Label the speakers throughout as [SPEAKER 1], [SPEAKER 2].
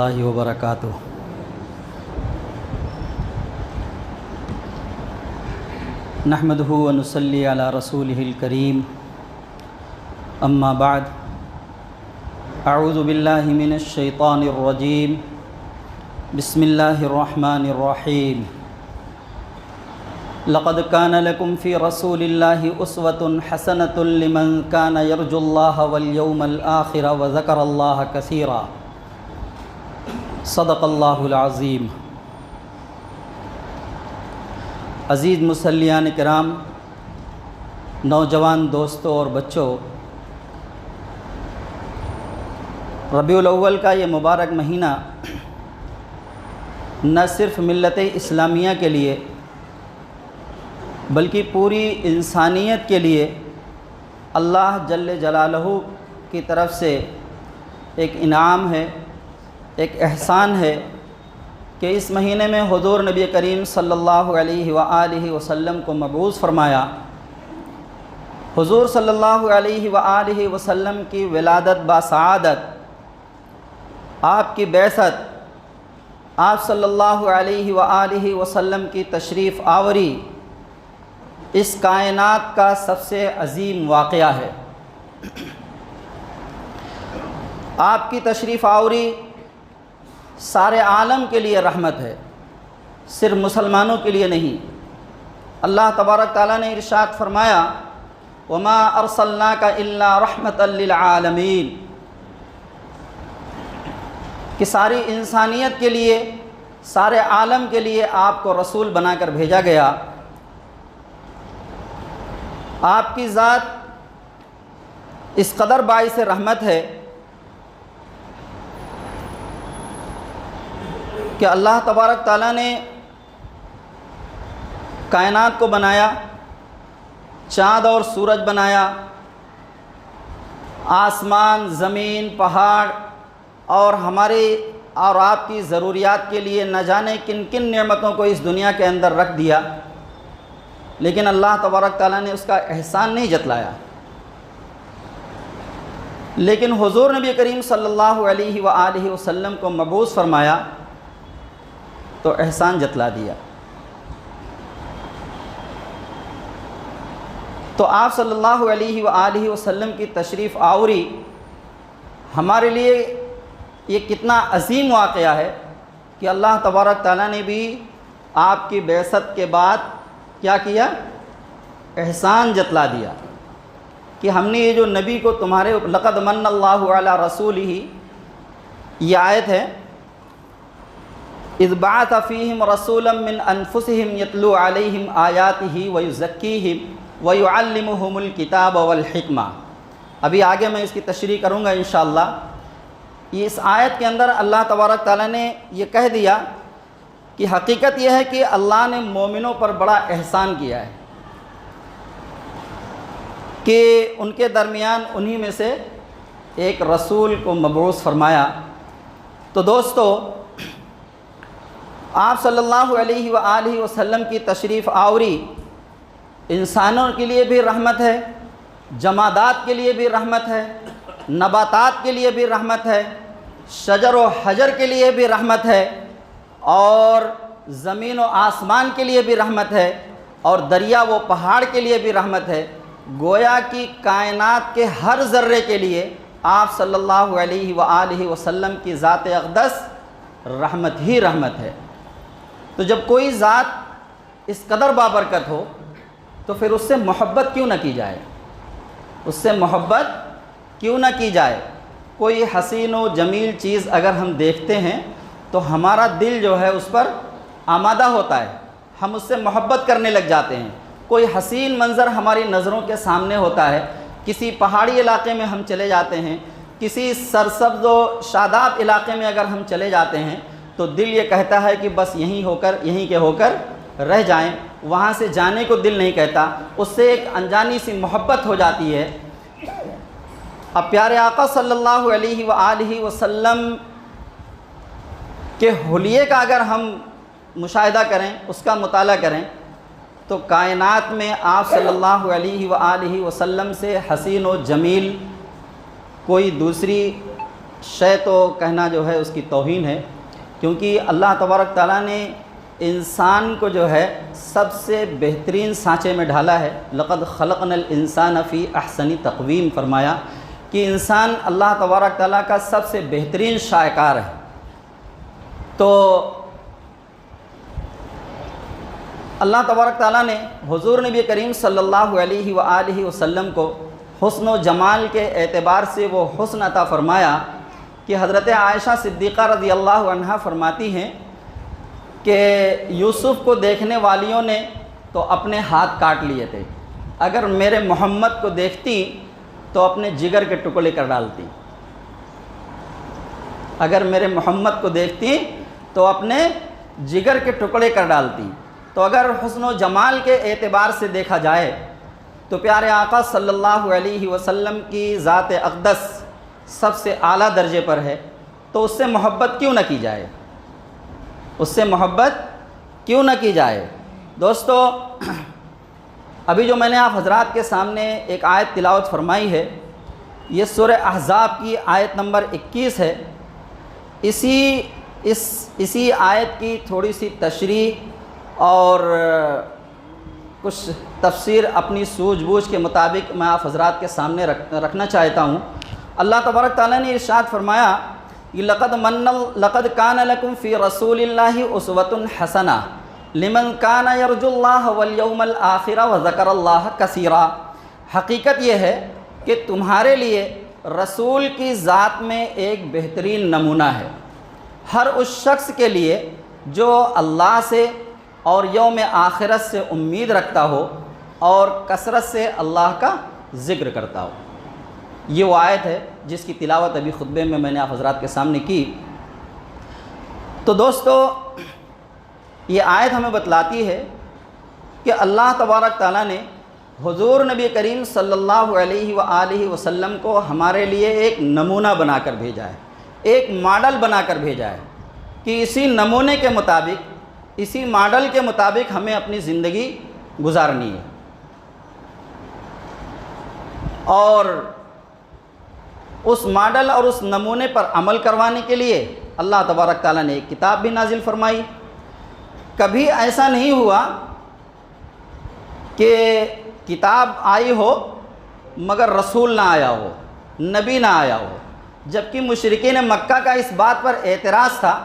[SPEAKER 1] اللہ وبرکاتہ۔ نحمدہ ونصلی علی رسولہ الکریم، اما بعد، اعوذ باللہ من الشیطان الرجیم، بسم اللہ الرحمن الرحیم۔ لقد کان لکم فی رسول اللہ اسوۃ حسنۃ لمن کان یرجو اللہ والیوم الآخر وذکر اللہ کثیرا۔ صدق اللہ العظیم۔ عزیز مصلیان کرام، نوجوان دوستوں اور بچوں، ربیع الاول کا یہ مبارک مہینہ نہ صرف ملت اسلامیہ کے لیے بلکہ پوری انسانیت کے لیے اللہ جل جلالہ کی طرف سے ایک انعام ہے، ایک احسان ہے کہ اس مہینے میں حضور نبی کریم صلی اللہ علیہ وآلہ وسلم کو مبعوث فرمایا۔ حضور صلی اللہ علیہ وآلہ وسلم کی ولادت باسعادت، آپ کی بعثت، آپ صلی اللہ علیہ وآلہ وسلم کی تشریف آوری اس کائنات کا سب سے عظیم واقعہ ہے۔ آپ کی تشریف آوری سارے عالم کے لیے رحمت ہے، صرف مسلمانوں کے لیے نہیں۔ اللہ تبارک تعالیٰ نے ارشاد فرمایا، وما ارسلناک الا رحمۃ للعالمین، کہ ساری انسانیت کے لیے، سارے عالم کے لیے آپ کو رسول بنا کر بھیجا گیا۔ آپ کی ذات اس قدر باعث رحمت ہے کہ اللہ تبارک تعالیٰ نے کائنات کو بنایا، چاند اور سورج بنایا، آسمان، زمین، پہاڑ اور ہماری اور آپ کی ضروریات کے لیے نہ جانے کن کن نعمتوں کو اس دنیا کے اندر رکھ دیا، لیکن اللہ تبارک تعالیٰ نے اس کا احسان نہیں جتلایا۔ لیکن حضور نبی کریم صلی اللہ علیہ وآلہ وسلم کو مبعوث فرمایا تو احسان جتلا دیا۔ تو آپ صلی اللہ علیہ وآلہ وسلم کی تشریف آوری ہمارے لیے یہ کتنا عظیم واقعہ ہے کہ اللہ تبارک تعالیٰ نے بھی آپ کی بعثت کے بعد کیا کیا؟ احسان جتلا دیا کہ ہم نے یہ جو نبی کو تمہارے لقد من اللہ علی رسولہ، یہ آیت ہے، اذ بعث فیہم رسولا من انفسہم یتلو علیہم آیاتہ ویزکیہم ویعلمہم الکتاب والحکمہ۔ ابھی آگے میں اس کی تشریح کروں گا انشاءاللہ۔ اس آیت کے اندر اللہ تبارک تعالیٰ نے یہ کہہ دیا کہ حقیقت یہ ہے کہ اللہ نے مومنوں پر بڑا احسان کیا ہے کہ ان کے درمیان انہی میں سے ایک رسول کو مبعوث فرمایا۔ تو دوستو، آپ صلی اللہ علیہ وآلہ وسلم کی تشریف آوری انسانوں کے لیے بھی رحمت ہے، جمادات کے لیے بھی رحمت ہے، نباتات کے لیے بھی رحمت ہے، شجر و حجر کے لیے بھی رحمت ہے، اور زمین و آسمان کے لیے بھی رحمت ہے، اور دریا و پہاڑ کے لیے بھی رحمت ہے۔ گویا کہ کائنات کے ہر ذرے کے لیے آپ صلی اللہ علیہ وآلہ وسلم کی ذات اقدس رحمت ہی رحمت ہے۔ تو جب کوئی ذات اس قدر بابرکت ہو تو پھر اس سے محبت کیوں نہ کی جائے، اس سے محبت کیوں نہ کی جائے۔ کوئی حسین و جمیل چیز اگر ہم دیکھتے ہیں تو ہمارا دل جو ہے اس پر آمادہ ہوتا ہے، ہم اس سے محبت کرنے لگ جاتے ہیں۔ کوئی حسین منظر ہماری نظروں کے سامنے ہوتا ہے، کسی پہاڑی علاقے میں ہم چلے جاتے ہیں، کسی سرسبز و شاداب علاقے میں اگر ہم چلے جاتے ہیں تو دل یہ کہتا ہے کہ بس یہیں کے ہو کر رہ جائیں، وہاں سے جانے کو دل نہیں کہتا، اس سے ایک انجانی سی محبت ہو جاتی ہے۔ اب پیارے آقا صلی اللہ علیہ وآلہ وسلم کہ حلیے کا اگر ہم مشاہدہ کریں، اس کا مطالعہ کریں، تو کائنات میں آپ صلی اللہ علیہ وآلہ وسلم سے حسین و جمیل کوئی دوسری شے تو کہنا جو ہے اس کی توہین ہے، کیونکہ اللہ تبارک تعالیٰ نے انسان کو جو ہے سب سے بہترین سانچے میں ڈھالا ہے۔ لقد خلقنا الانسان فی احسن تقویم فرمایا کہ انسان اللہ تبارک تعالیٰ کا سب سے بہترین شاہکار ہے۔ تو اللہ تبارک تعالیٰ نے حضور نبی کریم صلی اللہ علیہ وآلہ وسلم کو حسن و جمال کے اعتبار سے وہ حسن عطا فرمایا کہ حضرت عائشہ صدیقہ رضی اللہ عنہا فرماتی ہیں کہ یوسف کو دیکھنے والیوں نے تو اپنے ہاتھ کاٹ لیے تھے، اگر میرے محمد کو دیکھتی تو اپنے جگر کے ٹکڑے کر ڈالتی، اگر میرے محمد کو دیکھتی تو اپنے جگر کے ٹکڑے کر ڈالتی۔ تو اگر حسن و جمال کے اعتبار سے دیکھا جائے تو پیارے آقا صلی اللہ علیہ وسلم کی ذات اقدس سب سے اعلیٰ درجے پر ہے، تو اس سے محبت کیوں نہ کی جائے، اس سے محبت کیوں نہ کی جائے۔ دوستو، ابھی جو میں نے آپ حضرات کے سامنے ایک آیت تلاوت فرمائی ہے، یہ سورہ احزاب کی آیت نمبر 21 ہے۔ اسی آیت کی تھوڑی سی تشریح اور کچھ تفسیر اپنی سوجھ بوجھ کے مطابق میں آپ حضرات کے سامنے رکھنا چاہتا ہوں۔ اللہ تبارک تعالیٰ نے ارشاد فرمایا کہ لقد کان لکم فی رسول اللہ اسوۃ حسنہ لمن کان یرجو اللہ والیوم الآخر وذکر اللہ کثیرا۔ حقیقت یہ ہے کہ تمہارے لیے رسول کی ذات میں ایک بہترین نمونہ ہے، ہر اس شخص کے لیے جو اللہ سے اور یوم آخرت سے امید رکھتا ہو اور کثرت سے اللہ کا ذکر کرتا ہو۔ یہ وہ آیت ہے جس کی تلاوت ابھی خطبے میں نے آپ حضرات کے سامنے کی۔ تو دوستو، یہ آیت ہمیں بتلاتی ہے کہ اللہ تبارک تعالیٰ نے حضور نبی کریم صلی اللہ علیہ وآلہ وسلم کو ہمارے لیے ایک نمونہ بنا کر بھیجا ہے، ایک ماڈل بنا کر بھیجا ہے کہ اسی نمونے کے مطابق، اسی ماڈل کے مطابق ہمیں اپنی زندگی گزارنی ہے۔ اور اس ماڈل اور اس نمونے پر عمل کروانے کے لیے اللہ تبارک تعالیٰ نے ایک کتاب بھی نازل فرمائی۔ کبھی ایسا نہیں ہوا کہ کتاب آئی ہو مگر رسول نہ آیا ہو، نبی نہ آیا ہو، جبکہ مشرکین مکہ کا اس بات پر اعتراض تھا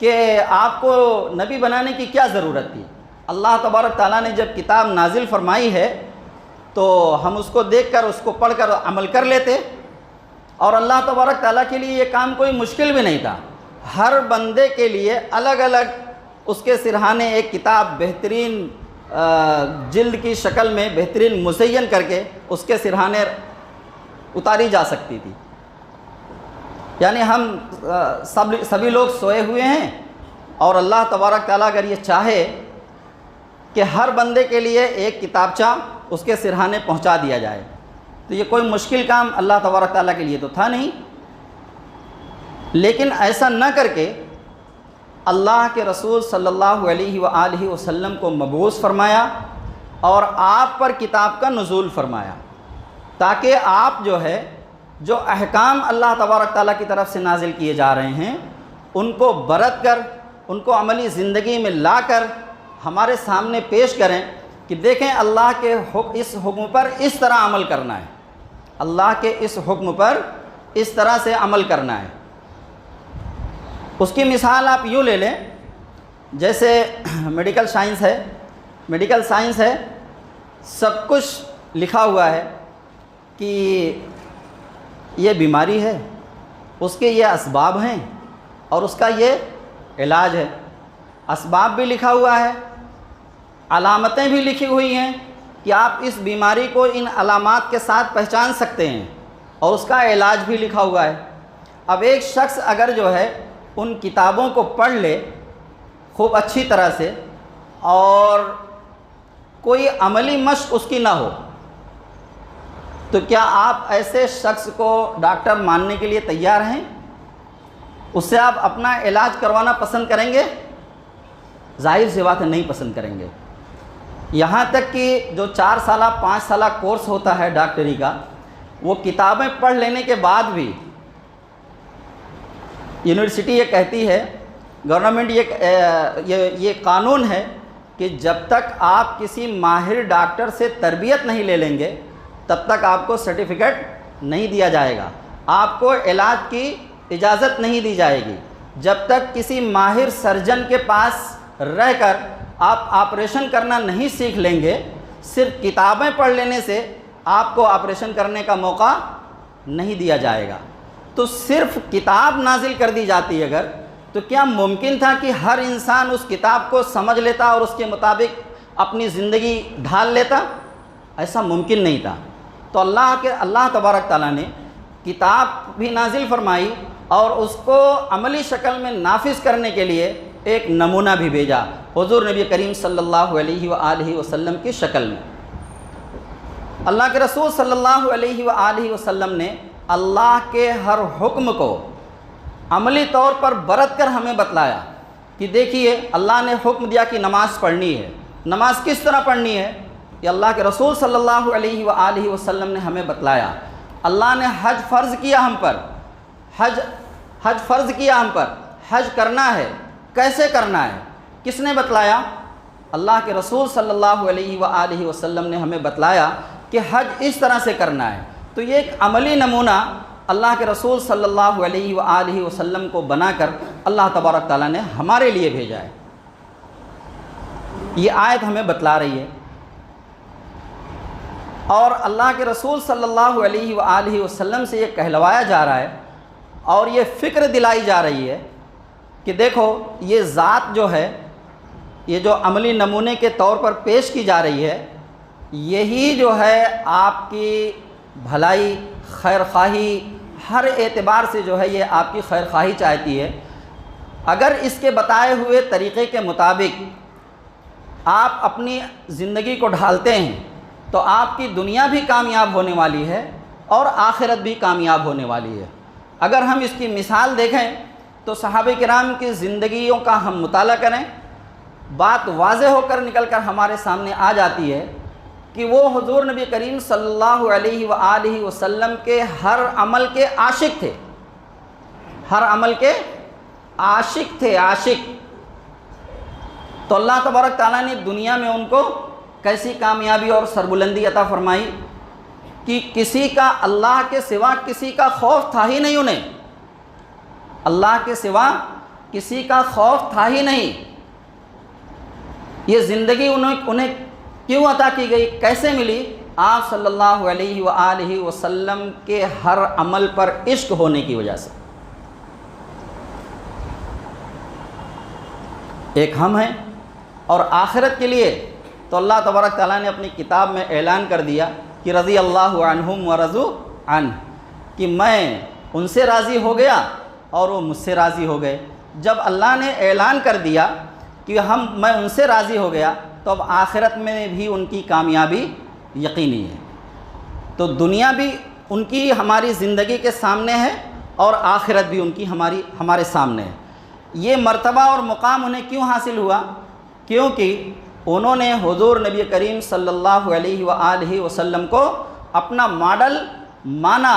[SPEAKER 1] کہ آپ کو نبی بنانے کی کیا ضرورت تھی۔ اللہ تبارک تعالیٰ نے جب کتاب نازل فرمائی ہے تو ہم اس کو دیکھ کر، اس کو پڑھ کر عمل کر لیتے، اور اللہ تبارک تعالیٰ کے لیے یہ کام کوئی مشکل بھی نہیں تھا۔ ہر بندے کے لیے الگ الگ اس کے سرہانے ایک کتاب بہترین جلد کی شکل میں بہترین مزین کر کے اس کے سرہانے اتاری جا سکتی تھی۔ یعنی ہم سبھی لوگ سوئے ہوئے ہیں، اور اللہ تبارک تعالیٰ اگر یہ چاہے کہ ہر بندے کے لیے ایک کتابچہ اس کے سرہانے پہنچا دیا جائے، تو یہ کوئی مشکل کام اللہ تبارک تعالیٰ کے لیے تو تھا نہیں۔ لیکن ایسا نہ کر کے اللہ کے رسول صلی اللہ علیہ وآلہ وسلم کو مبعوث فرمایا اور آپ پر کتاب کا نزول فرمایا، تاکہ آپ جو احکام اللہ تبارک تعالیٰ کی طرف سے نازل کیے جا رہے ہیں ان کو برت کر، ان کو عملی زندگی میں لا کر ہمارے سامنے پیش کریں کہ دیکھیں اللہ کے اس حکم پر اس طرح عمل کرنا ہے، اللہ کے اس حکم پر اس طرح سے عمل کرنا ہے۔ اس کی مثال آپ یوں لے لیں، جیسے میڈیکل سائنس ہے، سب کچھ لکھا ہوا ہے کہ یہ بیماری ہے، اس کے یہ اسباب ہیں اور اس کا یہ علاج ہے۔ اسباب بھی لکھا ہوا ہے، علامتیں بھی لکھی ہوئی ہیں کہ آپ اس بیماری کو ان علامات کے ساتھ پہچان سکتے ہیں، اور اس کا علاج بھی لکھا ہوا ہے۔ اب ایک شخص اگر ان کتابوں کو پڑھ لے خوب اچھی طرح سے اور کوئی عملی مشق اس کی نہ ہو، تو کیا آپ ایسے شخص کو ڈاکٹر ماننے کے لیے تیار ہیں؟ اس سے آپ اپنا علاج کروانا پسند کریں گے؟ ظاہر سی بات ہے، نہیں پسند کریں گے۔ یہاں تک کہ جو 4 سالہ 5 سالہ کورس ہوتا ہے ڈاکٹری کا، وہ کتابیں پڑھ لینے کے بعد بھی یونیورسٹی یہ کہتی ہے، گورنمنٹ یہ قانون ہے کہ جب تک آپ کسی ماہر ڈاکٹر سے تربیت نہیں لے لیں گے تب تک آپ کو سرٹیفکیٹ نہیں دیا جائے گا، آپ کو علاج کی اجازت نہیں دی جائے گی۔ جب تک کسی ماہر سرجن کے پاس رہ کر آپ آپریشن کرنا نہیں سیکھ لیں گے، صرف کتابیں پڑھ لینے سے آپ کو آپریشن کرنے کا موقع نہیں دیا جائے گا۔ تو صرف کتاب نازل کر دی جاتی اگر، تو کیا ممکن تھا کہ ہر انسان اس کتاب کو سمجھ لیتا اور اس کے مطابق اپنی زندگی ڈھال لیتا؟ ایسا ممکن نہیں تھا۔ تو اللہ تبارک تعالیٰ نے کتاب بھی نازل فرمائی اور اس کو عملی شکل میں نافذ کرنے کے لیے ایک نمونہ بھی بھیجا حضور نبی کریم صلی اللہ علیہ وآلہ وسلم کی شکل میں۔ اللہ کے رسول صلی اللہ علیہ وآلہ وسلم نے اللہ کے ہر حکم کو عملی طور پر برت کر ہمیں بتلایا کہ دیکھیے اللہ نے حکم دیا کہ نماز پڑھنی ہے، نماز کس طرح پڑھنی ہے یہ اللہ کے رسول صلی اللہ علیہ وآلہ وسلم نے ہمیں بتلایا۔ اللہ نے حج فرض کیا ہم پر، حج فرض کیا ہم پر، حج کرنا ہے، کیسے کرنا ہے کس نے بتلایا؟ اللہ کے رسول صلی اللہ علیہ وآلہ وسلم نے ہمیں بتلایا کہ حج اس طرح سے کرنا ہے۔ تو یہ ایک عملی نمونہ اللہ کے رسول صلی اللہ علیہ وآلہ وسلم کو بنا کر اللہ تبارک تعالیٰ نے ہمارے لیے بھیجا ہے۔ یہ آیت ہمیں بتلا رہی ہے، اور اللہ کے رسول صلی اللہ علیہ وآلہ وسلم سے یہ کہلوایا جا رہا ہے اور یہ فکر دلائی جا رہی ہے کہ دیکھو یہ ذات جو ہے، یہ جو عملی نمونے کے طور پر پیش کی جا رہی ہے، یہی جو ہے آپ کی بھلائی، خیر خواہی، ہر اعتبار سے جو ہے یہ آپ کی خیر خواہی چاہتی ہے۔ اگر اس کے بتائے ہوئے طریقے کے مطابق آپ اپنی زندگی کو ڈھالتے ہیں تو آپ کی دنیا بھی کامیاب ہونے والی ہے اور آخرت بھی کامیاب ہونے والی ہے۔ اگر ہم اس کی مثال دیکھیں تو صحابہ کرام کی زندگیوں کا ہم مطالعہ کریں، بات واضح ہو کر نکل کر ہمارے سامنے آ جاتی ہے کہ وہ حضور نبی کریم صلی اللہ علیہ وآلہ وسلم کے ہر عمل کے عاشق تھے، ہر عمل کے عاشق تھے، عاشق۔ تو اللہ تبارک تعالیٰ نے دنیا میں ان کو کیسی کامیابی اور سربلندی عطا فرمائی کہ کسی کا اللہ کے سوا کسی کا خوف تھا ہی نہیں، انہیں اللہ کے سوا کسی کا خوف تھا ہی نہیں۔ یہ زندگی انہیں کیوں عطا کی گئی، کیسے ملی؟ آپ صلی اللہ علیہ وآلہ وسلم کے ہر عمل پر عشق ہونے کی وجہ سے۔ ایک ہم ہیں، اور آخرت کے لیے تو اللہ تبارک تعالیٰ نے اپنی کتاب میں اعلان کر دیا کہ رضی اللہ عنہم ورضوا عنہ، کہ میں ان سے راضی ہو گیا اور وہ مجھ سے راضی ہو گئے۔ جب اللہ نے اعلان کر دیا کہ میں ان سے راضی ہو گیا تو اب آخرت میں بھی ان کی کامیابی یقینی ہے۔ تو دنیا بھی ان کی ہماری زندگی کے سامنے ہے اور آخرت بھی ان کی ہمارے سامنے ہے۔ یہ مرتبہ اور مقام انہیں کیوں حاصل ہوا؟ کیونکہ انہوں نے حضور نبی کریم صلی اللہ علیہ وآلہ وسلم کو اپنا ماڈل مانا،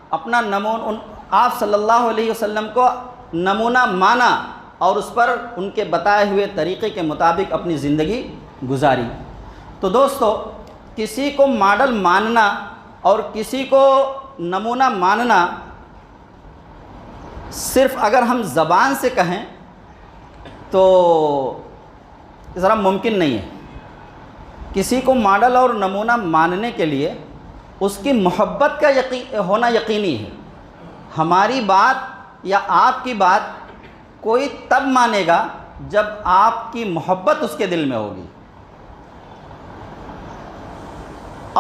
[SPEAKER 1] اپنا آپ صلی اللہ علیہ وسلم کو نمونہ مانا اور اس پر ان کے بتائے ہوئے طریقے کے مطابق اپنی زندگی گزاری۔ تو دوستو، کسی کو ماڈل ماننا اور کسی کو نمونہ ماننا صرف اگر ہم زبان سے کہیں تو ذرا ممکن نہیں ہے۔ کسی کو ماڈل اور نمونہ ماننے کے لیے اس کی محبت کا ہونا یقینی ہے۔ ہماری بات یا آپ کی بات کوئی تب مانے گا جب آپ کی محبت اس کے دل میں ہوگی۔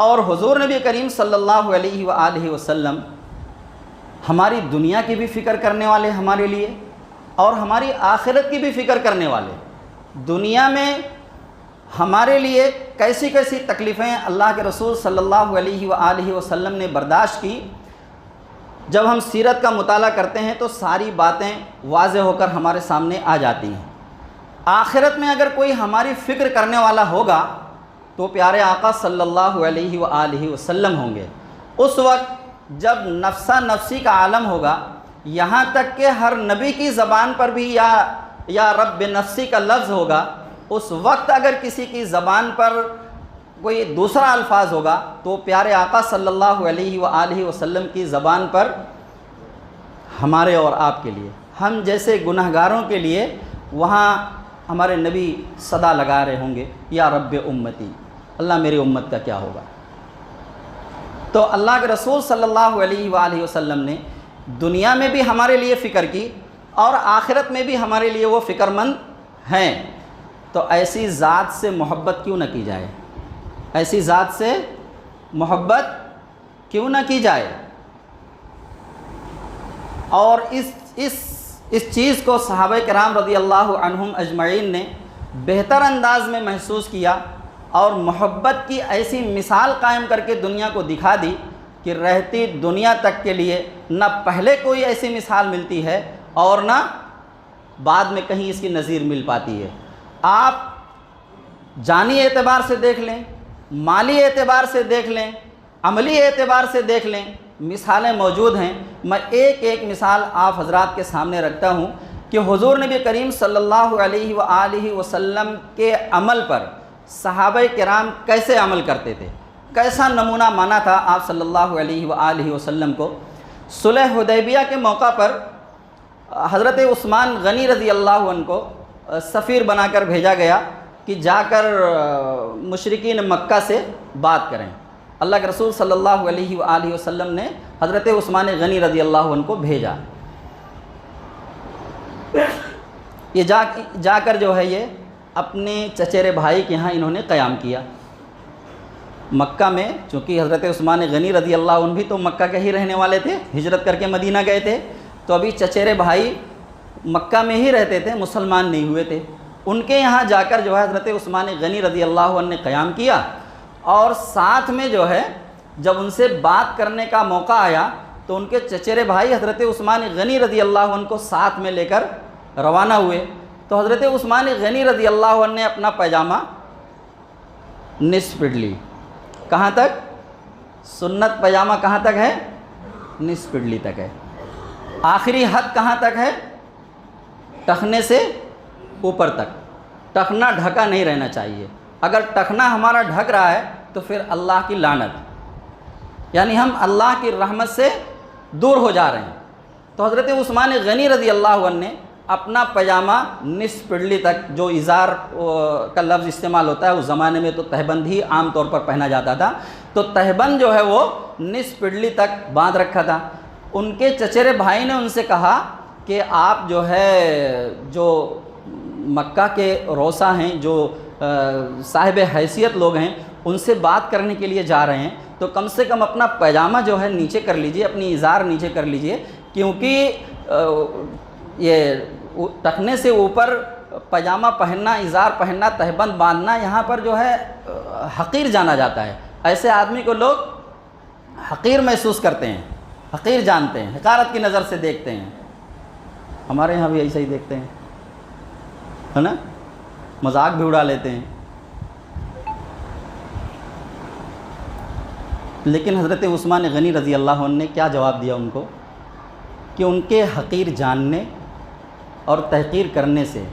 [SPEAKER 1] اور حضور نبی کریم صلی اللہ علیہ وآلہ وسلم ہماری دنیا کی بھی فکر کرنے والے ہمارے لیے اور ہماری آخرت کی بھی فکر کرنے والے۔ دنیا میں ہمارے لیے کیسی کیسی تکلیفیں اللہ کے رسول صلی اللہ علیہ وآلہ وسلم نے برداشت کی، جب ہم سیرت کا مطالعہ کرتے ہیں تو ساری باتیں واضح ہو کر ہمارے سامنے آ جاتی ہیں۔ آخرت میں اگر کوئی ہماری فکر کرنے والا ہوگا تو پیارے آقا صلی اللہ علیہ وآلہ وسلم ہوں گے۔ اس وقت جب نفسا نفسی کا عالم ہوگا، یہاں تک کہ ہر نبی کی زبان پر بھی یا رب نفسی کا لفظ ہوگا، اس وقت اگر کسی کی زبان پر کوئی دوسرا الفاظ ہوگا تو پیارے آقا صلی اللہ علیہ وآلہ وسلم کی زبان پر ہمارے اور آپ کے لیے، ہم جیسے گنہگاروں کے لیے وہاں ہمارے نبی صدا لگا رہے ہوں گے، یا رب امتی، اللہ میری امت کا کیا ہوگا۔ تو اللہ کے رسول صلی اللہ علیہ وآلہ وسلم نے دنیا میں بھی ہمارے لیے فکر کی اور آخرت میں بھی ہمارے لیے وہ فکر مند ہیں، تو ایسی ذات سے محبت کیوں نہ کی جائے، ایسی ذات سے محبت کیوں نہ کی جائے۔ اور اس چیز کو صحابہ کرام رضی اللہ عنہم اجمعین نے بہتر انداز میں محسوس کیا اور محبت کی ایسی مثال قائم کر کے دنیا کو دکھا دی کہ رہتی دنیا تک کے لیے نہ پہلے کوئی ایسی مثال ملتی ہے اور نہ بعد میں کہیں اس کی نظیر مل پاتی ہے۔ آپ جانی اعتبار سے دیکھ لیں، مالی اعتبار سے دیکھ لیں، عملی اعتبار سے دیکھ لیں، مثالیں موجود ہیں۔ میں ایک مثال آپ حضرات کے سامنے رکھتا ہوں کہ حضور نبی کریم صلی اللہ علیہ وآلہ وسلم کے عمل پر صحابہ کرام کیسے عمل کرتے تھے، کیسا نمونہ مانا تھا آپ صلی اللہ علیہ وآلہ وسلم کو۔ صلح حدیبیہ کے موقع پر حضرت عثمان غنی رضی اللہ عنہ کو سفیر بنا کر بھیجا گیا کہ جا کر مشرکین مکہ سے بات کریں۔ اللہ کے رسول صلی اللہ علیہ وآلہ وسلم نے حضرت عثمان غنی رضی اللہ عنہ کو بھیجا۔ یہ جا کر جو ہے یہ اپنے چچیرے بھائی کے ہاں انہوں نے قیام کیا مکہ میں، چونکہ حضرت عثمان غنی رضی اللہ عنہ بھی تو مکہ کے ہی رہنے والے تھے، ہجرت کر کے مدینہ گئے تھے، تو ابھی چچیرے بھائی مکہ میں ہی رہتے تھے، مسلمان نہیں ہوئے تھے۔ ان کے یہاں جا کر جو ہے حضرت عثمان غنی رضی اللہ عنہ نے قیام کیا، اور ساتھ میں جو ہے جب ان سے بات کرنے کا موقع آیا تو ان کے چچیرے بھائی حضرت عثمان غنی رضی اللہ عنہ کو ساتھ میں لے کر روانہ ہوئے۔ تو حضرت عثمان غنی رضی اللہ عنہ نے اپنا پیجامہ نصف پڑ لی۔ کہاں تک؟ سنت پیجامہ کہاں تک ہے؟ نصف پڑلی تک ہے۔ آخری حد کہاں تک ہے؟ ٹخنے سے اوپر تک۔ ٹخنا ڈھکا نہیں رہنا چاہیے، اگر ٹخنا ہمارا ڈھک رہا ہے تو پھر اللہ کی لعنت، یعنی ہم اللہ کی رحمت سے دور ہو جا رہے ہیں۔ تو حضرت عثمان غنی رضی اللہ عنہ نے اپنا پیجامہ نصف پڑلی تک، جو ازار کا لفظ استعمال ہوتا ہے اس زمانے میں تو تہبند ہی عام طور پر پہنا جاتا تھا، تو تہبند جو ہے وہ نصف پڑلی تک باندھ رکھا تھا۔ ان کے چچیرے بھائی نے ان سے کہا کہ آپ جو ہے جو مکہ کے روسا ہیں، جو صاحب حیثیت لوگ ہیں، ان سے بات کرنے کے لیے جا رہے ہیں، تو کم سے کم اپنا پیجامہ جو ہے نیچے کر لیجئے، اپنی ازار نیچے کر لیجئے، کیونکہ یہ ٹخنے سے اوپر پیجامہ پہننا، ازار پہننا، تہبند باندھنا یہاں پر جو ہے حقیر جانا جاتا ہے۔ ایسے آدمی کو لوگ حقیر محسوس کرتے ہیں، حقیر جانتے ہیں، حقارت کی نظر سے دیکھتے ہیں۔ ہمارے یہاں بھی ایسا ہی دیکھتے ہیں، ہے نا، مذاق بھی اڑا لیتے ہیں۔ لیکن حضرت عثمان غنی رضی اللہ عنہ نے کیا جواب دیا ان کو کہ ان کے حقیر جاننے اور تحقیر کرنے سے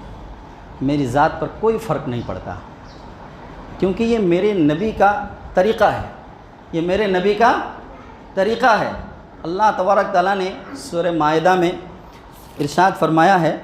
[SPEAKER 1] میری ذات پر کوئی فرق نہیں پڑتا، کیونکہ یہ میرے نبی کا طریقہ ہے، یہ میرے نبی کا طریقہ ہے۔ اللہ تبارک تعالیٰ نے سورہ مائدہ میں ارشاد فرمایا ہے،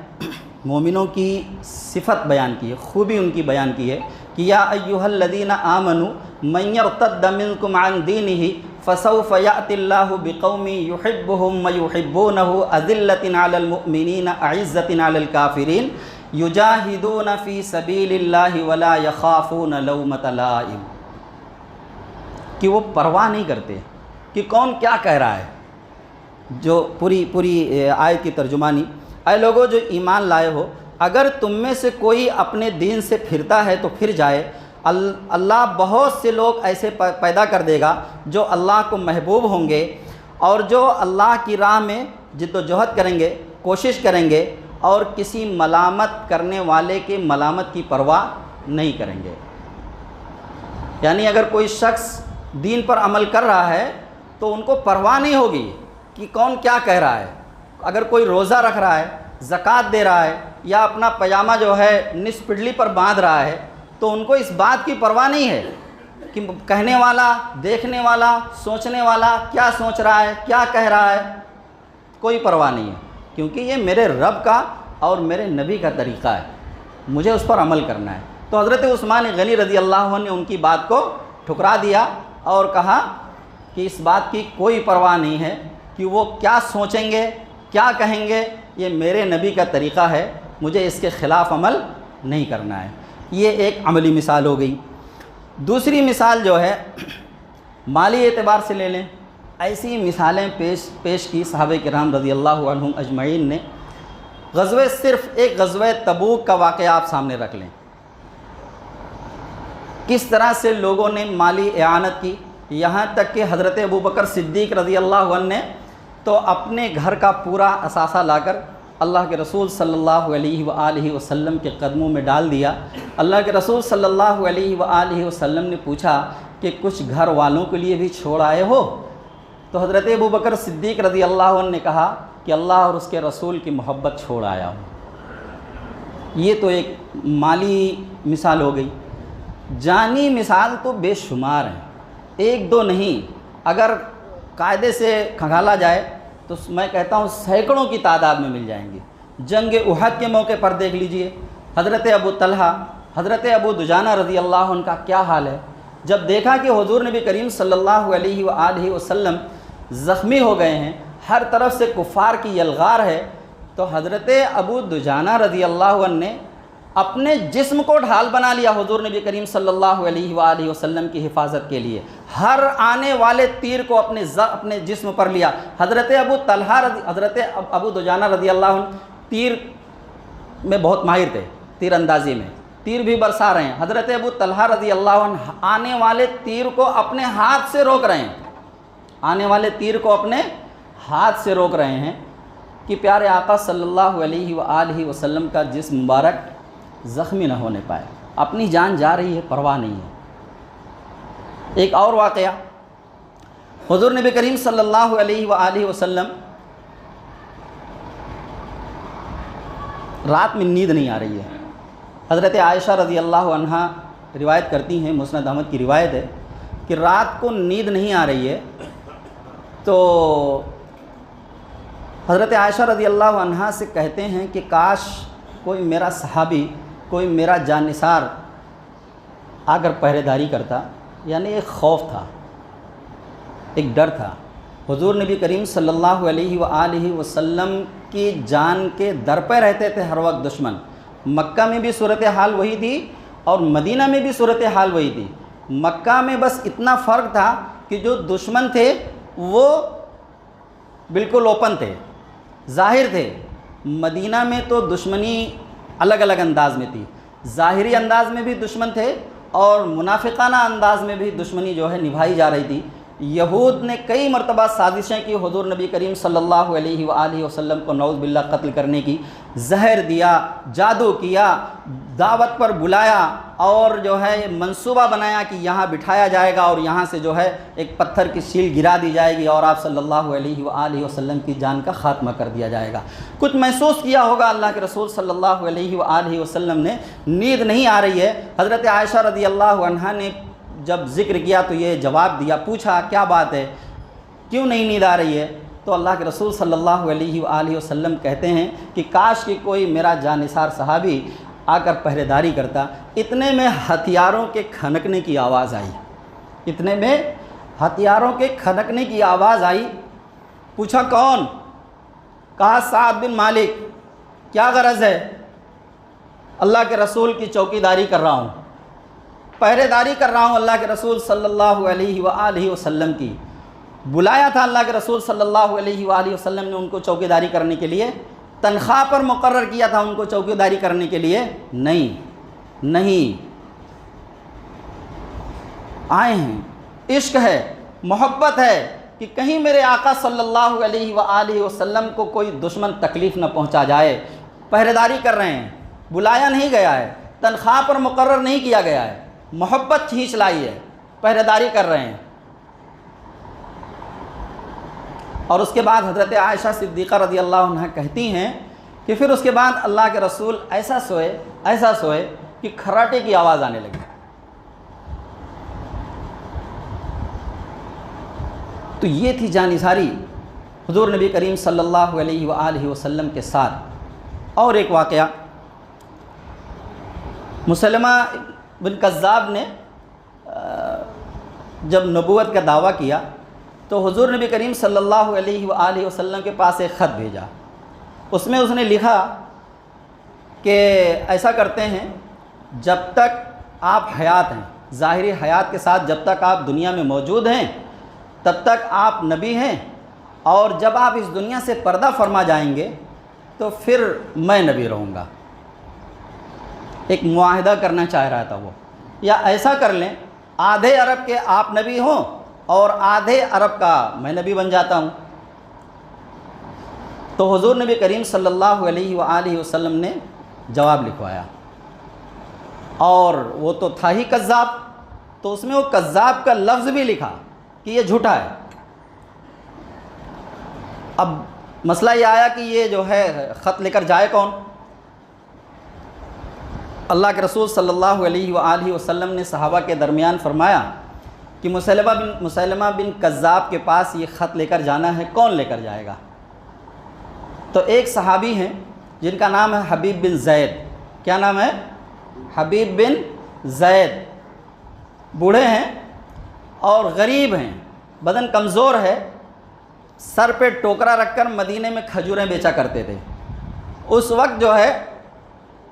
[SPEAKER 1] مومنوں کی صفت بیان کی ہے، خوبی ان کی بیان کی ہے کہ یا ایھا الذین آمنوا من یرتد منکم عن دینہ فسوف یأتی اللہ بقوم یحبهم ویحبونہ اذلۃ علی المؤمنین اعزۃ علی الکافرین یجاہدون فی سبیل اللہ ولا یخافون لومۃ لائم، کہ وہ پرواہ نہیں کرتے کہ کون کیا کہہ رہا ہے۔ جو پوری آیت کی ترجمانی، اے لوگوں جو ایمان لائے ہو، اگر تم میں سے کوئی اپنے دین سے پھرتا ہے تو پھر جائے، اللہ بہت سے لوگ ایسے پیدا کر دے گا جو اللہ کو محبوب ہوں گے اور جو اللہ کی راہ میں جد و جہد کریں گے، کوشش کریں گے اور کسی ملامت کرنے والے کے ملامت کی پرواہ نہیں کریں گے۔ یعنی اگر کوئی شخص دین پر عمل کر رہا ہے تو ان کو پرواہ نہیں ہوگی کہ کون کیا کہہ رہا ہے، اگر کوئی روزہ رکھ رہا ہے، زکوٰۃ دے رہا ہے، یا اپنا پاجامہ جو ہے نصف پڈلی پر باندھ رہا ہے، تو ان کو اس بات کی پرواہ نہیں ہے کہ کہنے والا، دیکھنے والا، سوچنے والا کیا سوچ رہا ہے، کیا کہہ رہا ہے، کوئی پرواہ نہیں ہے، کیونکہ یہ میرے رب کا اور میرے نبی کا طریقہ ہے، مجھے اس پر عمل کرنا ہے۔ تو حضرت عثمان غنی رضی اللہ عنہ نے ان کی بات کو ٹھکرا دیا اور کہا کہ اس بات کی کوئی پرواہ نہیں ہے کہ وہ کیا سوچیں گے، کیا کہیں گے، یہ میرے نبی کا طریقہ ہے، مجھے اس کے خلاف عمل نہیں کرنا ہے۔ یہ ایک عملی مثال ہو گئی۔ دوسری مثال جو ہے مالی اعتبار سے لے لیں، ایسی مثالیں پیش کی صحابہ کرام رضی اللہ عنہم اجمعین نے۔ صرف ایک غزوہ تبوک کا واقعہ آپ سامنے رکھ لیں، کس طرح سے لوگوں نے مالی اعانت کی، یہاں تک کہ حضرت ابوبکر صدیق رضی اللہ عنہ نے تو اپنے گھر کا پورا اثاثہ لا کر اللہ کے رسول صلی اللہ علیہ وآلہ وسلم کے قدموں میں ڈال دیا۔ اللہ کے رسول صلی اللہ علیہ وآلہ وسلم نے پوچھا کہ کچھ گھر والوں کے لیے بھی چھوڑ آئے ہو؟ تو حضرت ابوبکر صدیق رضی اللہ عنہ نے کہا کہ اللہ اور اس کے رسول کی محبت چھوڑ آیا ہوں۔ یہ تو ایک مالی مثال ہو گئی۔ جانی مثال تو بے شمار ہیں، ایک دو نہیں، اگر قاعدے سے کھنگالا جائے تو میں کہتا ہوں سینکڑوں کی تعداد میں مل جائیں گی۔ جنگ احد کے موقع پر دیکھ لیجئے، حضرت ابو طلحہ، حضرت ابو دجانہ رضی اللہ عنہ کا کیا حال ہے۔ جب دیکھا کہ حضور نبی کریم صلی اللہ علیہ وآلہ وسلم زخمی ہو گئے ہیں، ہر طرف سے کفار کی یلغار ہے، تو حضرت ابو دجانہ رضی اللہ عنہ نے اپنے جسم کو ڈھال بنا لیا حضور نبی کریم صلی اللہ علیہ وآلہ وسلم کی حفاظت کے لیے، ہر آنے والے تیر کو اپنے جسم پر لیا۔ حضرت ابو دجانہ رضی اللہ عنہ تیر میں بہت ماہر تھے، تیر اندازی میں، تیر بھی برسا رہے ہیں۔ حضرت ابو طلحہ رضی اللہ عنہ آنے والے تیر کو اپنے ہاتھ سے روک رہے ہیں، آنے والے تیر کو اپنے ہاتھ سے روک رہے ہیں کہ پیارے آقا صلی اللہ علیہ وآلہ وسلم کا جسم مبارک زخمی نہ ہونے پائے، اپنی جان جا رہی ہے، پرواہ نہیں ہے۔ ایک اور واقعہ، حضور نبی کریم صلی اللہ علیہ وآلہ وسلم رات میں نیند نہیں آ رہی ہے۔ حضرت عائشہ رضی اللہ عنہا روایت کرتی ہیں، مسند احمد کی روایت ہے کہ رات کو نیند نہیں آ رہی ہے، تو حضرت عائشہ رضی اللہ عنہا سے کہتے ہیں کہ کاش کوئی میرا صحابی، کوئی میرا جانثار آ کر پہرے داری کرتا، یعنی ایک خوف تھا، ایک ڈر تھا۔ حضور نبی کریم صلی اللہ علیہ وآلہ وسلم کی جان کے در پہ رہتے تھے ہر وقت دشمن۔ مکہ میں بھی صورتحال وہی تھی اور مدینہ میں بھی صورتحال وہی تھی۔ مکہ میں بس اتنا فرق تھا کہ جو دشمن تھے وہ بالکل اوپن تھے، ظاہر تھے۔ مدینہ میں تو دشمنی الگ الگ انداز میں تھی، ظاہری انداز میں بھی دشمن تھے اور منافقانہ انداز میں بھی دشمنی جو ہے نبھائی جا رہی تھی۔ یہود نے کئی مرتبہ سازشیں کی حضور نبی کریم صلی اللہ علیہ وآلہ وسلم کو نعوذ باللہ قتل کرنے کی، زہر دیا، جادو کیا، دعوت پر بلایا اور جو ہے منصوبہ بنایا کہ یہاں بٹھایا جائے گا اور یہاں سے جو ہے ایک پتھر کی شیل گرا دی جائے گی اور آپ صلی اللہ علیہ وآلہ وسلم کی جان کا خاتمہ کر دیا جائے گا۔ کچھ محسوس کیا ہوگا اللہ کے رسول صلی اللہ علیہ وآلہ وسلم نے، نیند نہیں آ رہی ہے۔ حضرت عائشہ رضی اللہ عنہا نے جب ذکر کیا تو یہ جواب دیا، پوچھا کیا بات ہے، کیوں نہیں نیند آ رہی ہے؟ تو اللہ کے رسول صلی اللہ علیہ وآلہ وسلم کہتے ہیں کہ کاش کہ کوئی میرا جانثار صحابی آ کر پہرے داری کرتا۔ اتنے میں ہتھیاروں کے کھنکنے کی آواز آئی، اتنے میں ہتھیاروں کے کھنکنے کی آواز آئی۔ پوچھا کون؟ کہا سعد بن مالک۔ کیا غرض ہے؟ اللہ کے رسول کی چوکی داری کر رہا ہوں، پہرے داری کر رہا ہوں اللہ کے رسول صلی اللہ علیہ وآلہ وسلم کی۔ بلایا تھا اللہ کے رسول صلی اللہ علیہ وآلہ وسلم نے ان کو چوکی داری کرنے کے لیے، تنخواہ پر مقرر کیا تھا ان کو چوکی داری کرنے کے لیے؟ نہیں آئے ہیں، عشق ہے، محبت ہے کہ کہیں میرے آقا صلی اللہ علیہ وآلہ وسلم کو کوئی دشمن تکلیف نہ پہنچا جائے، پہرے داری کر رہے ہیں، بلایا نہیں گیا ہے، تنخواہ پر مقرر نہیں کیا گیا ہے، محبت کھینچ لائی ہے، پہرے داری کر رہے ہیں۔ اور اس کے بعد حضرت عائشہ صدیقہ رضی اللہ عنہ کہتی ہیں کہ پھر اس کے بعد اللہ کے رسول ایسا سوئے کہ کھراٹے کی آواز آنے لگی۔ تو یہ تھی جانثاری حضور نبی کریم صلی اللہ علیہ وآلہ وسلم کے ساتھ۔ اور ایک واقعہ، مسلمہ بن کذاب نے جب نبوت کا دعویٰ کیا تو حضور نبی کریم صلی اللہ علیہ وآلہ وسلم کے پاس ایک خط بھیجا۔ اس میں اس نے لکھا کہ ایسا کرتے ہیں، جب تک آپ حیات ہیں، ظاہری حیات کے ساتھ جب تک آپ دنیا میں موجود ہیں تب تک آپ نبی ہیں، اور جب آپ اس دنیا سے پردہ فرما جائیں گے تو پھر میں نبی رہوں گا۔ ایک معاہدہ کرنا چاہ رہا تھا وہ، یا ایسا کر لیں آدھے عرب کے آپ نبی ہوں اور آدھے عرب کا میں نبی بن جاتا ہوں۔ تو حضور نبی کریم صلی اللہ علیہ وآلہ وسلم نے جواب لکھوایا، اور وہ تو تھا ہی کذاب، تو اس میں وہ کذاب کا لفظ بھی لکھا کہ یہ جھوٹا ہے۔ اب مسئلہ یہ آیا کہ یہ جو ہے خط لے کر جائے کون؟ اللہ کے رسول صلی اللہ علیہ وآلہ وسلم نے صحابہ کے درمیان فرمایا کہ مسلمہ بن کذاب کے پاس یہ خط لے کر جانا ہے، کون لے کر جائے گا؟ تو ایک صحابی ہیں جن کا نام ہے حبیب بن زید۔ کیا نام ہے؟ حبیب بن زید۔ بوڑھے ہیں اور غریب ہیں، بدن کمزور ہے، سر پہ ٹوکرا رکھ کر مدینے میں کھجوریں بیچا کرتے تھے۔ اس وقت جو ہے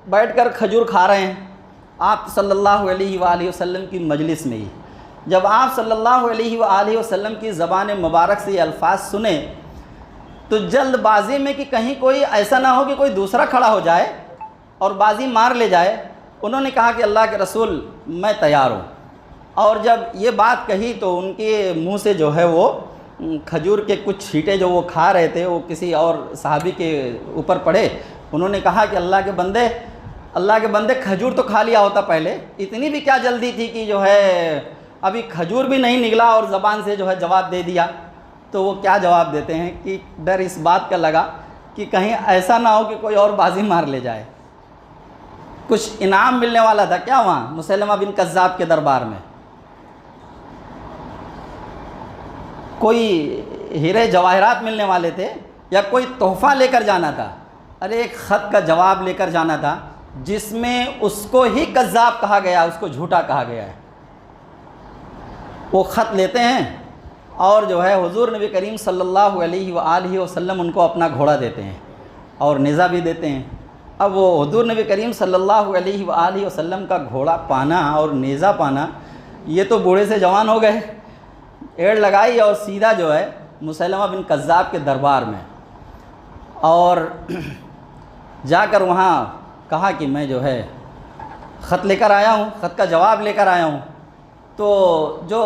[SPEAKER 1] بیٹھ کر کھجور کھا رہے ہیں آپ صلی اللہ علیہ وآلہ وسلم کی مجلس میں ہی۔ جب آپ صلی اللہ علیہ وآلہ وسلم کی زبان مبارک سے یہ الفاظ سنے تو جلد بازی میں کہ کہیں کوئی ایسا نہ ہو کہ کوئی دوسرا کھڑا ہو جائے اور بازی مار لے جائے، انہوں نے کہا کہ اللہ کے رسول میں تیار ہوں۔ اور جب یہ بات کہی تو ان کے منہ سے جو ہے وہ کھجور کے کچھ چھیٹے جو وہ کھا رہے تھے وہ کسی اور صحابی کے اوپر پڑے۔ انہوں نے کہا کہ اللہ کے بندے کھجور تو کھا لیا ہوتا پہلے، اتنی بھی کیا جلدی تھی کہ جو ہے ابھی کھجور بھی نہیں نکلا اور زبان سے جو ہے جواب دے دیا۔ تو وہ کیا جواب دیتے ہیں کہ ڈر اس بات کا لگا کہ کہیں ایسا نہ ہو کہ کوئی اور بازی مار لے جائے۔ کچھ انعام ملنے والا تھا کیا وہاں مسلمہ بن کذاب کے دربار میں؟ کوئی ہیرے جواہرات ملنے والے تھے یا کوئی تحفہ لے کر جانا تھا؟ ارے ایک خط کا جواب لے کر جانا تھا جس میں اس کو ہی کذاب کہا گیا، اس کو جھوٹا کہا گیا ہے۔ وہ خط لیتے ہیں اور جو ہے حضور نبی کریم صلی اللہ علیہ وآلہ وسلم ان کو اپنا گھوڑا دیتے ہیں اور نیزہ بھی دیتے ہیں۔ اب وہ حضور نبی کریم صلی اللہ علیہ وآلہ وسلم کا گھوڑا پانا اور نیزہ پانا، یہ تو بوڑھے سے جوان ہو گئے، ایڑ لگائی اور سیدھا جو ہے مسلمہ بن کذاب کے دربار میں، اور جا کر وہاں کہا کہ میں جو ہے خط لے کر آیا ہوں، خط کا جواب لے کر آیا ہوں۔ تو جو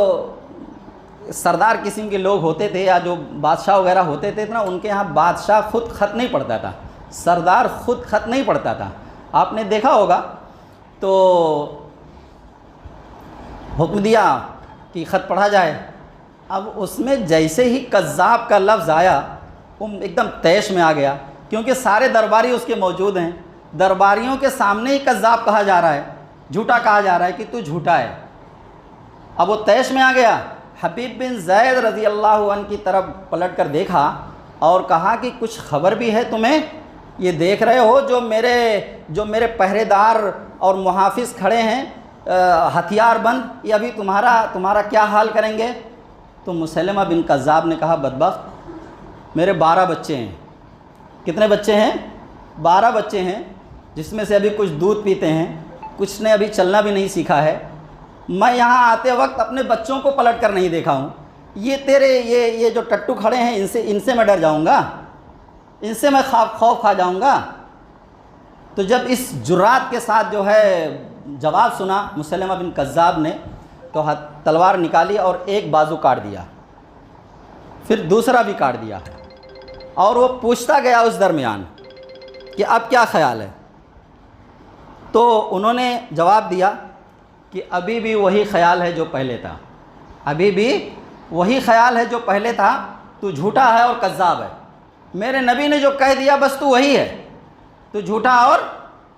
[SPEAKER 1] سردار قسم کے لوگ ہوتے تھے یا جو بادشاہ وغیرہ ہوتے تھے نا، ان کے ہاں بادشاہ خود خط نہیں پڑھتا تھا، سردار خود خط نہیں پڑھتا تھا، آپ نے دیکھا ہوگا۔ تو حکم دیا کہ خط پڑھا جائے۔ اب اس میں جیسے ہی کذاب کا لفظ آیا وہ ایک دم طیش میں آ گیا، کیونکہ سارے درباری اس کے موجود ہیں، درباریوں کے سامنے ہی کذاب کہا جا رہا ہے، جھوٹا کہا جا رہا ہے کہ تو جھوٹا ہے۔ اب وہ طیش میں آ گیا۔ حبیب بن زید رضی اللہ عنہ کی طرف پلٹ کر دیکھا اور کہا کہ کچھ خبر بھی ہے تمہیں؟ یہ دیکھ رہے ہو جو میرے پہرے دار اور محافظ کھڑے ہیں ہتھیار بند، یہ ابھی تمہارا کیا حال کریں گے؟ تو مسلمہ بن کذاب نے کہا بدبخت، میرے 12 بچے ہیں۔ کتنے بچے ہیں؟ 12 بچے ہیں، جس میں سے ابھی کچھ دودھ پیتے ہیں، کچھ نے ابھی چلنا بھی نہیں سیکھا ہے۔ میں یہاں آتے وقت اپنے بچوں کو پلٹ کر نہیں دیکھا ہوں، یہ جو ٹٹو کھڑے ہیں ان سے میں ڈر جاؤں گا، ان سے میں خوف کھا جاؤں گا۔ تو جب اس جرات کے ساتھ جو ہے جواب سنا مسلمہ بن کذاب نے تو تلوار نکالی اور ایک بازو کاٹ دیا، پھر دوسرا بھی کاٹ دیا، اور وہ پوچھتا گیا اس درمیان کہ اب کیا خیال ہے؟ تو انہوں نے جواب دیا کہ ابھی بھی وہی خیال ہے جو پہلے تھا، ابھی بھی وہی خیال ہے جو پہلے تھا، تو جھوٹا ہے اور کذاب ہے، میرے نبی نے جو کہہ دیا بس تو وہی ہے، تو جھوٹا اور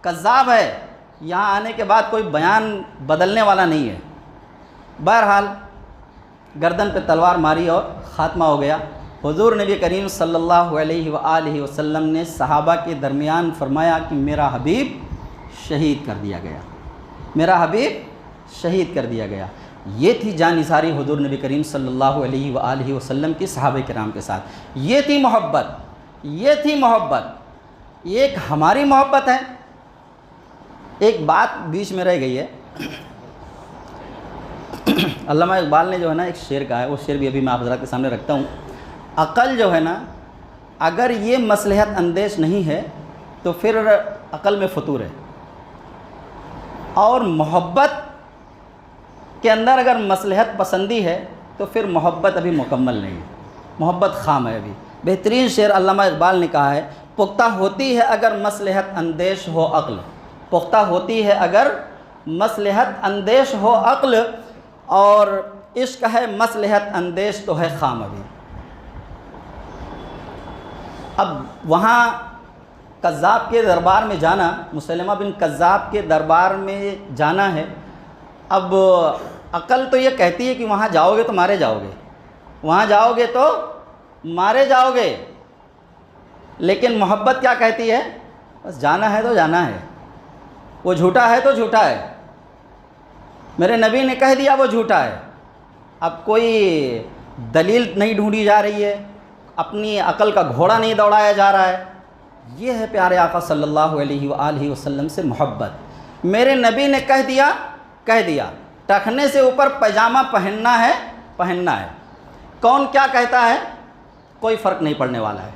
[SPEAKER 1] کذاب ہے، یہاں آنے کے بعد کوئی بیان بدلنے والا نہیں ہے۔ بہرحال گردن پہ تلوار ماری اور خاتمہ ہو گیا۔ حضور نبی کریم صلی اللہ علیہ وآلہ وسلم نے صحابہ کے درمیان فرمایا کہ میرا حبیب شہید کر دیا گیا، میرا حبیب شہید کر دیا گیا۔ یہ تھی جان نثاری حضور نبی کریم صلی اللہ علیہ وآلہ وسلم کی صحابہ کرام کے ساتھ، یہ تھی محبت، یہ تھی محبت، یہ ایک ہماری محبت ہے۔ ایک بات بیچ میں رہ گئی ہے، علامہ اقبال نے جو ہے نا ایک شعر کہا ہے، وہ شعر بھی ابھی میں آپ حضرات کے سامنے رکھتا ہوں۔ عقل جو ہے نا، اگر یہ مصلحت اندیش نہیں ہے تو پھر عقل میں فطور ہے، اور محبت کے اندر اگر مصلحت پسندی ہے تو پھر محبت ابھی مکمل نہیں ہے، محبت خام ہے ابھی۔ بہترین شعر علامہ اقبال نے کہا ہے، پختہ ہوتی ہے اگر مصلحت اندیش ہو عقل، پختہ ہوتی ہے اگر مصلحت اندیش ہو عقل، اور عشق ہے مصلحت اندیش تو ہے خام ابھی۔ اب وہاں کذاب کے دربار میں جانا، مسلمہ بن کذاب کے دربار میں جانا ہے۔ اب عقل تو یہ کہتی ہے کہ وہاں جاؤ گے تو مارے جاؤ گے، وہاں جاؤ گے تو مارے جاؤ گے، لیکن محبت کیا کہتی ہے؟ بس جانا ہے تو جانا ہے، وہ جھوٹا ہے تو جھوٹا ہے، میرے نبی نے کہہ دیا وہ جھوٹا ہے۔ اب کوئی دلیل نہیں ڈھونڈی جا رہی ہے، اپنی عقل کا گھوڑا نہیں دوڑایا جا رہا ہے۔ یہ ہے پیارے آقا صلی اللہ علیہ وآلہ وسلم سے محبت۔ میرے نبی نے کہہ دیا، کہہ دیا، ٹخنے سے اوپر پائجامہ پہننا ہے، پہننا ہے، کون کیا کہتا ہے کوئی فرق نہیں پڑنے والا ہے،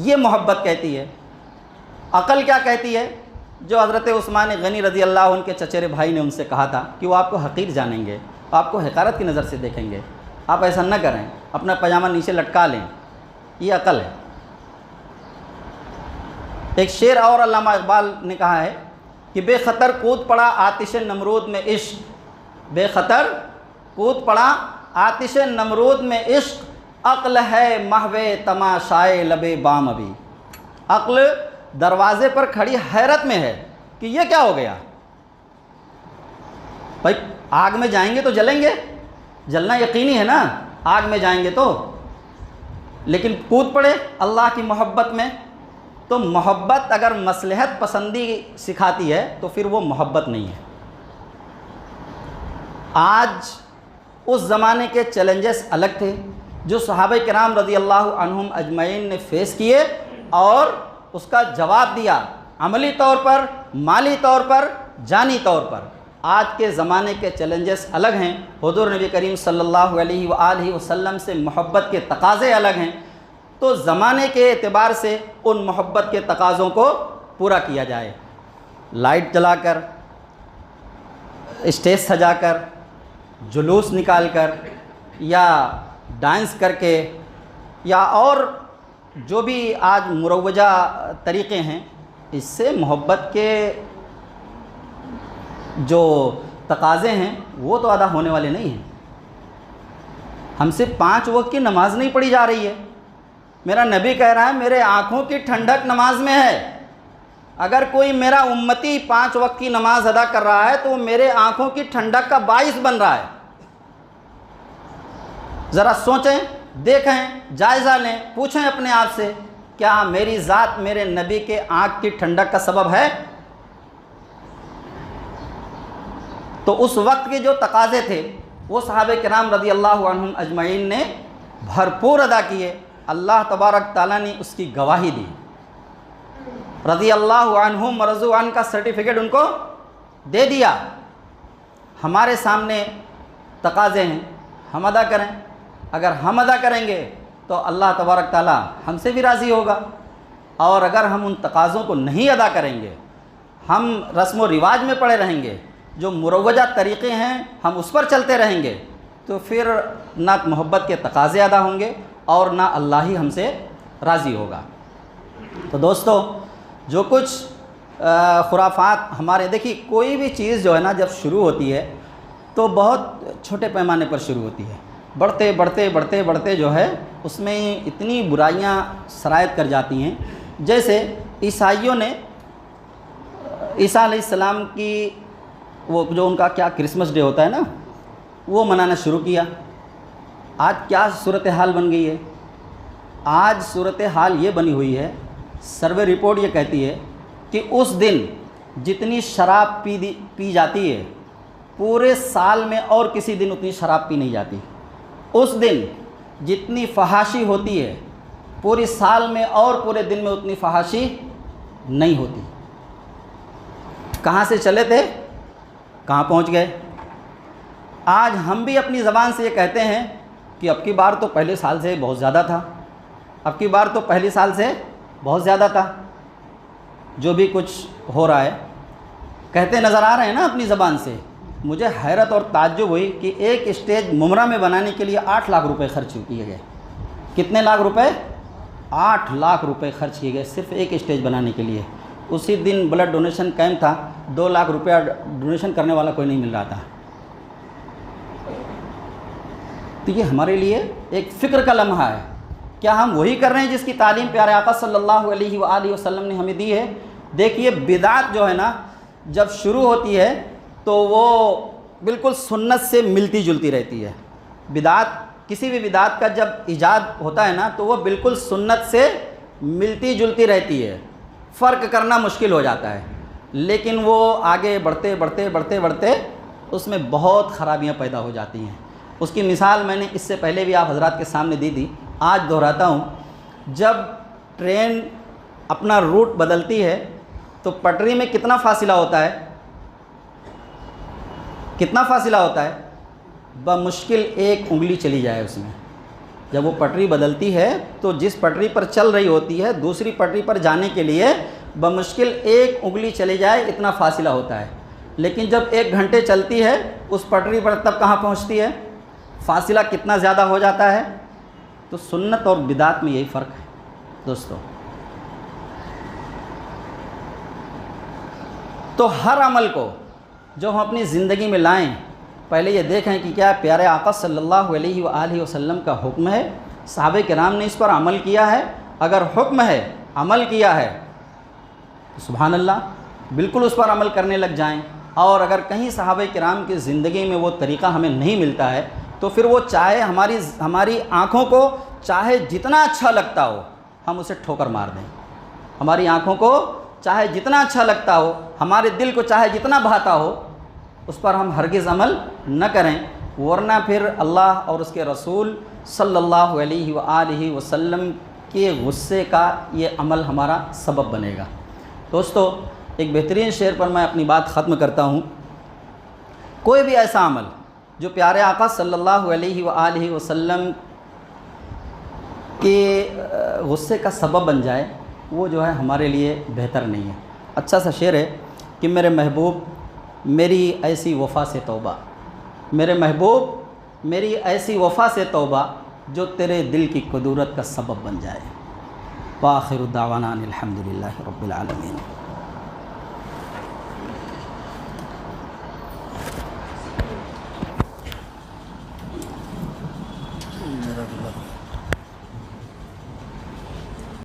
[SPEAKER 1] یہ محبت کہتی ہے۔ عقل کیا کہتی ہے؟ جو حضرت عثمان غنی رضی اللہ عنہ کے چچیرے بھائی نے ان سے کہا تھا کہ وہ آپ کو حقیر جانیں گے، آپ کو حقارت کی نظر سے دیکھیں گے، آپ ایسا نہ کریں، اپنا پاجامہ نیچے لٹکا لیں، یہ عقل ہے۔ ایک شعر اور علامہ اقبال نے کہا ہے کہ بے خطر کود پڑا آتش نمرود میں عشق، بے خطر کود پڑا آتش نمرود میں عشق، عقل ہے محو تماشائے لب بام ابھی۔ عقل دروازے پر کھڑی حیرت میں ہے کہ یہ کیا ہو گیا؟ بھائی آگ میں جائیں گے تو جلیں گے، جلنا یقینی ہے نا، آگ میں جائیں گے تو، لیکن کود پڑے اللہ کی محبت میں۔ تو محبت اگر مصلحت پسندی سکھاتی ہے تو پھر وہ محبت نہیں ہے۔ آج اس زمانے کے چیلنجز الگ تھے جو صحابہ کرام رضی اللہ عنہم اجمعین نے فیس کیے اور اس کا جواب دیا، عملی طور پر، مالی طور پر، جانی طور پر۔ آج کے زمانے کے چیلنجز الگ ہیں، حضور نبی کریم صلی اللہ علیہ وآلہ وسلم سے محبت کے تقاضے الگ ہیں، تو زمانے کے اعتبار سے ان محبت کے تقاضوں کو پورا کیا جائے۔ لائٹ جلا کر، اسٹیج سجا کر، جلوس نکال کر، یا ڈانس کر کے، یا اور جو بھی آج مروجہ طریقے ہیں، اس سے محبت کے جو تقاضے ہیں وہ تو ادا ہونے والے نہیں ہیں۔ ہم سے 5 وقت کی نماز نہیں پڑھی جا رہی ہے، میرا نبی کہہ رہا ہے میرے آنکھوں کی ٹھنڈک نماز میں ہے۔ اگر کوئی میرا امتی 5 وقت کی نماز ادا کر رہا ہے تو وہ میرے آنکھوں کی ٹھنڈک کا باعث بن رہا ہے۔ ذرا سوچیں، دیکھیں، جائزہ لیں، پوچھیں اپنے آپ سے، کیا میری ذات میرے نبی کے آنکھ کی ٹھنڈک کا سبب ہے؟ تو اس وقت کے جو تقاضے تھے وہ صحابہ کرام رضی اللہ عنہم اجمعین نے بھرپور ادا کیے، اللہ تبارک تعالیٰ نے اس کی گواہی دی، رضی اللہ عنہم ورضوا عنہ کا سرٹیفکیٹ ان کو دے دیا۔ ہمارے سامنے تقاضے ہیں، ہم ادا کریں، اگر ہم ادا کریں گے تو اللہ تبارک تعالیٰ ہم سے بھی راضی ہوگا، اور اگر ہم ان تقاضوں کو نہیں ادا کریں گے، ہم رسم و رواج میں پڑے رہیں گے، جو مروجہ طریقے ہیں ہم اس پر چلتے رہیں گے، تو پھر نہ محبت کے تقاضے ادا ہوں گے اور نہ اللہ ہی ہم سے راضی ہوگا۔ تو دوستو، جو کچھ خرافات ہمارے، دیکھیے کوئی بھی چیز جو ہے نا جب شروع ہوتی ہے تو بہت چھوٹے پیمانے پر شروع ہوتی ہے، بڑھتے بڑھتے بڑھتے بڑھتے جو ہے اس میں اتنی برائیاں سرایت کر جاتی ہیں. جیسے عیسائیوں نے عیسیٰ علیہ السلام کی وہ جو ان کا کیا کرسمس ڈے ہوتا ہے نا وہ منانا شروع کیا. آج کیا صورتحال بن گئی ہے؟ آج صورتحال یہ بنی ہوئی ہے، سروے رپورٹ یہ کہتی ہے کہ اس دن جتنی شراب پی جاتی ہے پورے سال میں اور کسی دن اتنی شراب پی نہیں جاتی. اس دن جتنی فحاشی ہوتی ہے پوری سال میں اور پورے دن میں اتنی فحاشی نہیں ہوتی. کہاں سے چلے تھے کہاں پہنچ گئے؟ آج ہم بھی اپنی زبان سے یہ کہتے ہیں کہ اب کی بار تو پہلے سال سے بہت زیادہ تھا، اب کی بار تو پہلی سال سے بہت زیادہ تھا. جو بھی کچھ ہو رہا ہے کہتے نظر آ رہے ہیں نا اپنی زبان سے. مجھے حیرت اور تعجب ہوئی کہ ایک اسٹیج ممرہ میں بنانے کے لیے 8 لاکھ روپے خرچ کیے گئے. کتنے لاکھ روپے؟ 8 لاکھ روپے خرچ کیے گئے صرف ایک اسٹیج بنانے کے لیے. اسی دن بلڈ ڈونیشن کیمپ تھا، 2 لاکھ روپیہ ڈونیشن کرنے والا کوئی نہیں مل رہا تھا. تو یہ ہمارے لیے ایک فکر کا لمحہ ہے. کیا ہم وہی کر رہے ہیں جس کی تعلیم پیارے آقا صلی اللہ علیہ وآلہ وسلم نے ہمیں دی ہے؟ دیکھیے بدعت جو ہے نا جب شروع ہوتی ہے تو وہ بالکل سنت سے ملتی جلتی رہتی ہے. بدعت، کسی بھی بدعت کا جب ایجاد ہوتا ہے نا تو وہ بالکل سنت سے ملتی جلتی رہتی ہے، فرق کرنا مشکل ہو جاتا ہے. لیکن وہ آگے بڑھتے بڑھتے بڑھتے بڑھتے اس میں بہت خرابیاں پیدا ہو جاتی ہیں. اس کی مثال میں نے اس سے پہلے بھی آپ حضرات کے سامنے دی تھی، آج دہراتا ہوں. جب ٹرین اپنا روٹ بدلتی ہے تو پٹری میں کتنا فاصلہ ہوتا ہے؟ کتنا فاصلہ ہوتا ہے؟ بمشکل 1 انگلی چلی جائے اس میں. جب وہ پٹری بدلتی ہے تو جس پٹری پر چل رہی ہوتی ہے دوسری پٹری پر جانے کے لیے بمشکل 1 انگلی چلی جائے اتنا فاصلہ ہوتا ہے. لیکن جب 1 گھنٹے چلتی ہے اس پٹری پر تب کہاں پہنچتی ہے؟ فاصلہ کتنا زیادہ ہو جاتا ہے. تو سنت اور بدعت میں یہی فرق ہے دوستو. تو ہر عمل کو جو ہم اپنی زندگی میں لائیں پہلے یہ دیکھیں کہ کیا پیارے آقا صلی اللہ علیہ وآلہ وسلم کا حکم ہے، صحابہ کرام نے اس پر عمل کیا ہے. اگر حکم ہے عمل کیا ہے تو سبحان اللہ بالکل اس پر عمل کرنے لگ جائیں. اور اگر کہیں صحابہ کرام کی زندگی میں وہ طریقہ ہمیں نہیں ملتا ہے تو پھر وہ چاہے ہماری آنکھوں کو چاہے جتنا اچھا لگتا ہو ہم اسے ٹھوکر مار دیں. ہماری آنکھوں کو چاہے جتنا اچھا لگتا ہو، ہمارے دل کو چاہے جتنا بھاتا ہو، اس پر ہم ہرگز عمل نہ کریں، ورنہ پھر اللہ اور اس کے رسول صلی اللہ علیہ وآلہ وسلم کے غصے کا یہ عمل ہمارا سبب بنے گا. دوستو ایک بہترین شعر پر میں اپنی بات ختم کرتا ہوں. کوئی بھی ایسا عمل جو پیارے آقا صلی اللہ علیہ وآلہ وسلم کے غصے کا سبب بن جائے وہ جو ہے ہمارے لیے بہتر نہیں ہے. اچھا سا شعر ہے کہ میرے محبوب میری ایسی وفا سے توبہ، میرے محبوب میری ایسی وفا سے توبہ جو تیرے دل کی کدورت کا سبب بن جائے. وآخر دعوانا الحمدللہ رب العالمین.